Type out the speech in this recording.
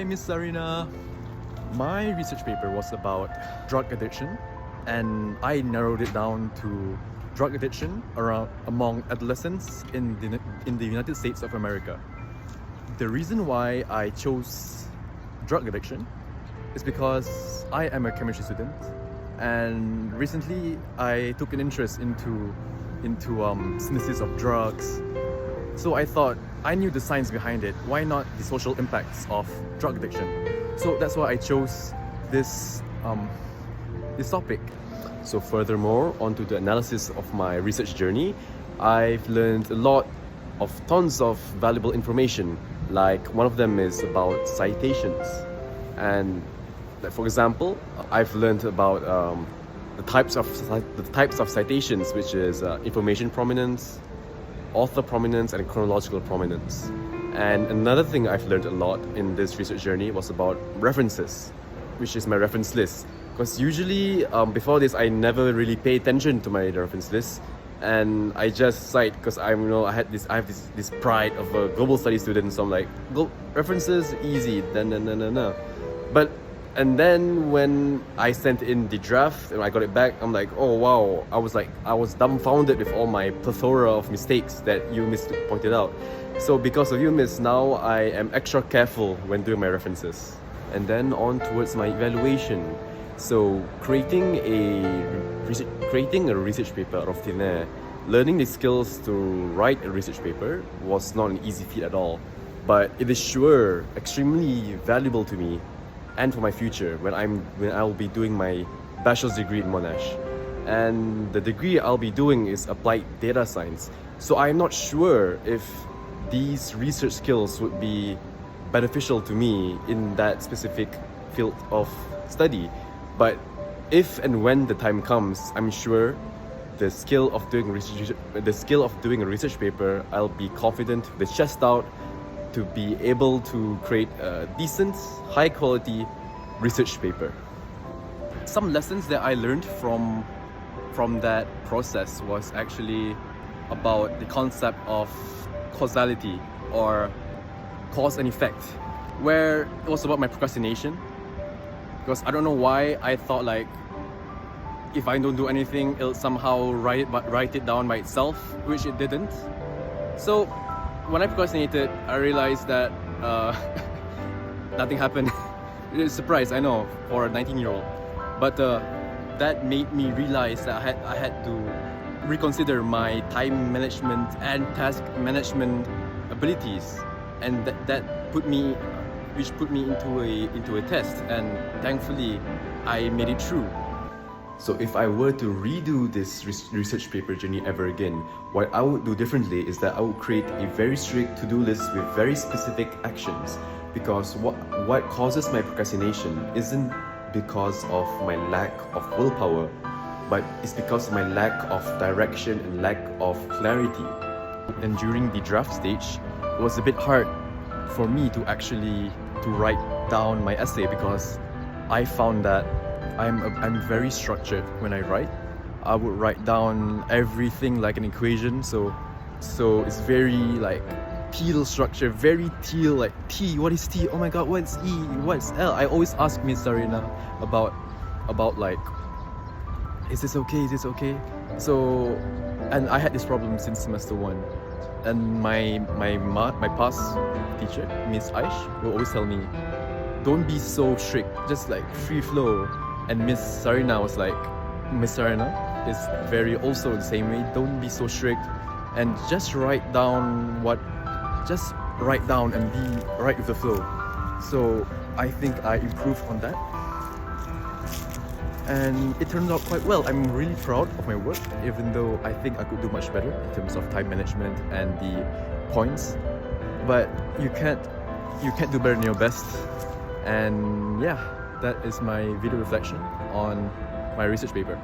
Miss Sarina. My research paper was about drug addiction, and I narrowed it down to drug addiction among adolescents in the United States of America. The reason why I chose drug addiction is because I am a chemistry student, and recently I took an interest into synthesis of drugs. So I thought, I knew the science behind it, why not the social impacts of drug addiction? So that's why I chose this topic. So furthermore, onto the analysis of my research journey, I've learned a lot of tons of valuable information. Like one of them is about citations. And for example, I've learned about the types of citations, which is information prominence, author prominence, and chronological prominence. And another thing I've learned a lot in this research journey was about references, which is my reference list. Because usually before this, I never really pay attention to my reference list, and I just cite because I have this pride of a global studies student. So I'm like, references easy, And then when I sent in the draft and I got it back, I'm like, oh wow, I was dumbfounded with all my plethora of mistakes that you, Miss, pointed out. So because of you, Miss, now I am extra careful when doing my references. And then on towards my evaluation. So creating a research paper out of thin air, learning the skills to write a research paper was not an easy feat at all. But it is sure extremely valuable to me and for my future when I'll be doing my bachelor's degree in Monash. And the degree I'll be doing is applied data science. So I'm not sure if these research skills would be beneficial to me in that specific field of study. But if and when the time comes, I'm sure the skill of doing a research paper, I'll be confident, the chest out, to be able to create a decent, high quality research paper. Some lessons that I learned from that process was actually about the concept of causality, or cause and effect, where it was about my procrastination. Because I don't know why I thought like, if I don't do anything, it'll somehow write it down by itself, which it didn't. So when I procrastinated, I realized that nothing happened. It is a surprise, I know, for a 19-year-old. But that made me realize that I had to reconsider my time management and task management abilities, and that put me into a test, and thankfully I made it through. So if I were to redo this research paper journey ever again, what I would do differently is that I would create a very strict to-do list with very specific actions. Because what causes my procrastination isn't because of my lack of willpower, but it's because of my lack of direction and lack of clarity. And during the draft stage, it was a bit hard for me to actually write down my essay, because I found that I'm very structured when I write. I would write down everything like an equation, so it's very like teal structure, very teal, like T, what is T? Oh my god, what's E? What's L? I always ask Miss Sarina about like, is this okay? Is this okay? So, and I had this problem since semester 1. And my past teacher, Miss Aish, will always tell me, don't be so strict, just like free flow. And Miss Sarina was like, Miss Sarina is very also the same way, don't be so strict, and just write down and be right with the flow. So I think I improved on that, and it turned out quite well. I'm really proud of my work, even though I think I could do much better in terms of time management and the points. But you can't do better than your best. And yeah, that is my video reflection on my research paper.